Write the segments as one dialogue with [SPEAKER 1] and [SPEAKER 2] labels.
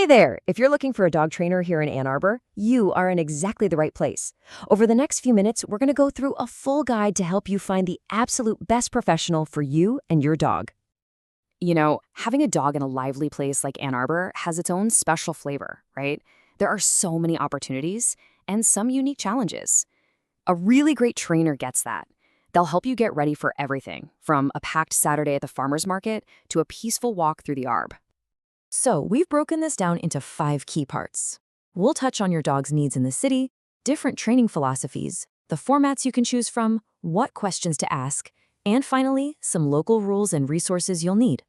[SPEAKER 1] Hey there! If you're looking for a dog trainer here in Ann Arbor, you are in exactly the right place. Over the next few minutes, we're going to go through a full guide to help you find the absolute best professional for you and your dog. Having a dog in a lively place like Ann Arbor has its own special flavor, right? There are so many opportunities and some unique challenges. A really great trainer gets that. They'll help you get ready for everything, from a packed Saturday at the farmer's market to a peaceful walk through the Arb. So we've broken this down into 5 key parts. We'll touch on your dog's needs in the city, different training philosophies, the formats you can choose from, what questions to ask, and finally, some local rules and resources you'll need.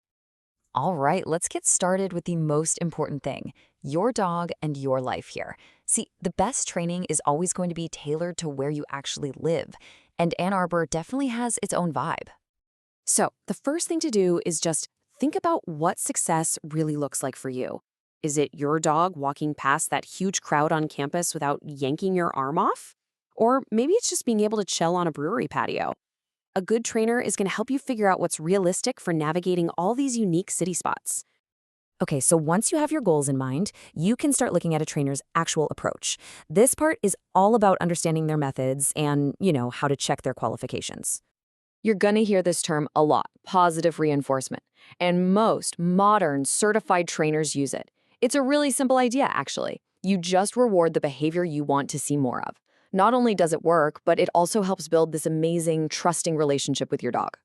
[SPEAKER 1] All right, let's get started with the most important thing, your dog and your life here. See, the best training is always going to be tailored to where you actually live, and Ann Arbor definitely has its own vibe. So the first thing to do is just think about what success really looks like for you. Is it your dog walking past that huge crowd on campus without yanking your arm off? Or maybe it's just being able to chill on a brewery patio. A good trainer is going to help you figure out what's realistic for navigating all these unique city spots. Okay, so once you have your goals in mind, you can start looking at a trainer's actual approach. This part is all about understanding their methods and, how to check their qualifications. You're gonna hear this term a lot, positive reinforcement, and most modern certified trainers use it. It's a really simple idea, actually. You just reward the behavior you want to see more of. Not only does it work, but it also helps build this amazing, trusting relationship with your dog.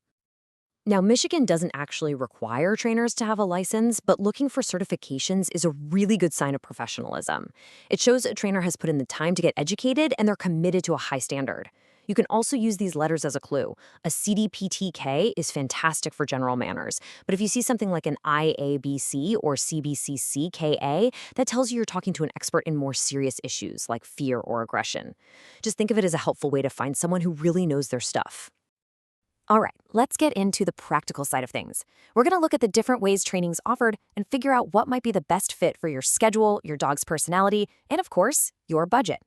[SPEAKER 1] Now, Michigan doesn't actually require trainers to have a license, but looking for certifications is a really good sign of professionalism. It shows a trainer has put in the time to get educated and they're committed to a high standard. You can also use these letters as a clue. A CDPTK is fantastic for general manners, but if you see something like an IABC or CBCCKA, that tells you you're talking to an expert in more serious issues like fear or aggression. Just think of it as a helpful way to find someone who really knows their stuff. All right, let's get into the practical side of things. We're going to look at the different ways training's offered and figure out what might be the best fit for your schedule, your dog's personality, and of course, your budget.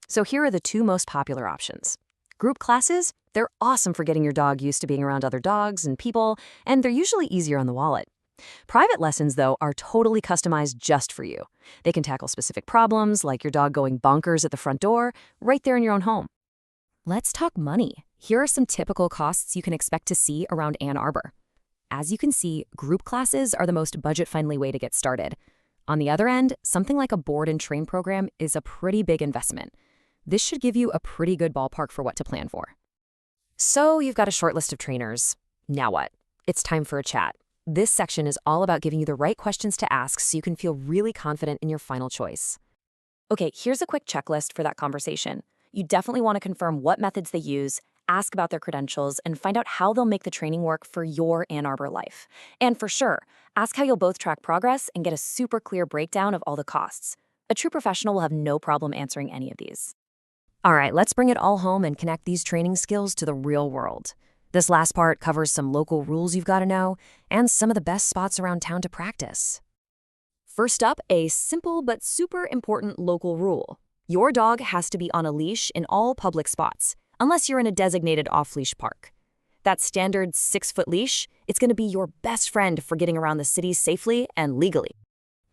[SPEAKER 1] So here are the 2 most popular options. Group classes, they're awesome for getting your dog used to being around other dogs and people, and they're usually easier on the wallet. Private lessons, though, are totally customized just for you. They can tackle specific problems, like your dog going bonkers at the front door, right there in your own home. Let's talk money. Here are some typical costs you can expect to see around Ann Arbor. As you can see, group classes are the most budget-friendly way to get started. On the other end, something like a board and train program is a pretty big investment. This should give you a pretty good ballpark for what to plan for. So you've got a short list of trainers. Now what? It's time for a chat. This section is all about giving you the right questions to ask so you can feel really confident in your final choice. Okay, here's a quick checklist for that conversation. You definitely want to confirm what methods they use, ask about their credentials, and find out how they'll make the training work for your Ann Arbor life. And for sure, ask how you'll both track progress and get a super clear breakdown of all the costs. A true professional will have no problem answering any of these. All right, let's bring it all home and connect these training skills to the real world. This last part covers some local rules you've got to know and some of the best spots around town to practice. First up, a simple but super important local rule. Your dog has to be on a leash in all public spots, unless you're in a designated off-leash park. That standard 6-foot leash, it's going to be your best friend for getting around the city safely and legally.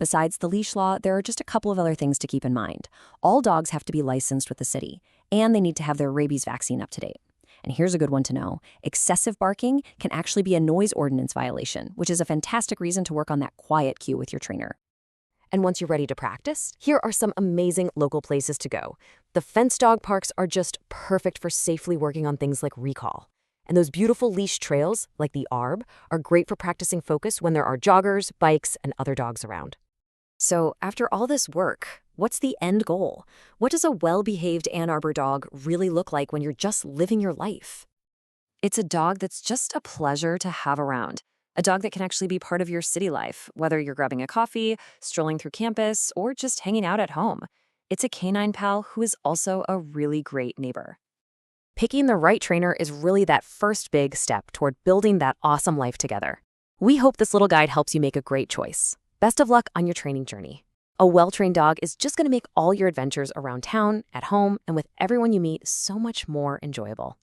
[SPEAKER 1] Besides the leash law, there are just a couple of other things to keep in mind. All dogs have to be licensed with the city, and they need to have their rabies vaccine up to date. And here's a good one to know. Excessive barking can actually be a noise ordinance violation, which is a fantastic reason to work on that quiet cue with your trainer. And once you're ready to practice, here are some amazing local places to go. The fenced dog parks are just perfect for safely working on things like recall. And those beautiful leash trails, like the Arb, are great for practicing focus when there are joggers, bikes, and other dogs around. So after all this work, what's the end goal? What does a well-behaved Ann Arbor dog really look like when you're just living your life? It's a dog that's just a pleasure to have around. A dog that can actually be part of your city life, whether you're grabbing a coffee, strolling through campus, or just hanging out at home. It's a canine pal who is also a really great neighbor. Picking the right trainer is really that first big step toward building that awesome life together. We hope this little guide helps you make a great choice. Best of luck on your training journey. A well-trained dog is just going to make all your adventures around town, at home, and with everyone you meet so much more enjoyable.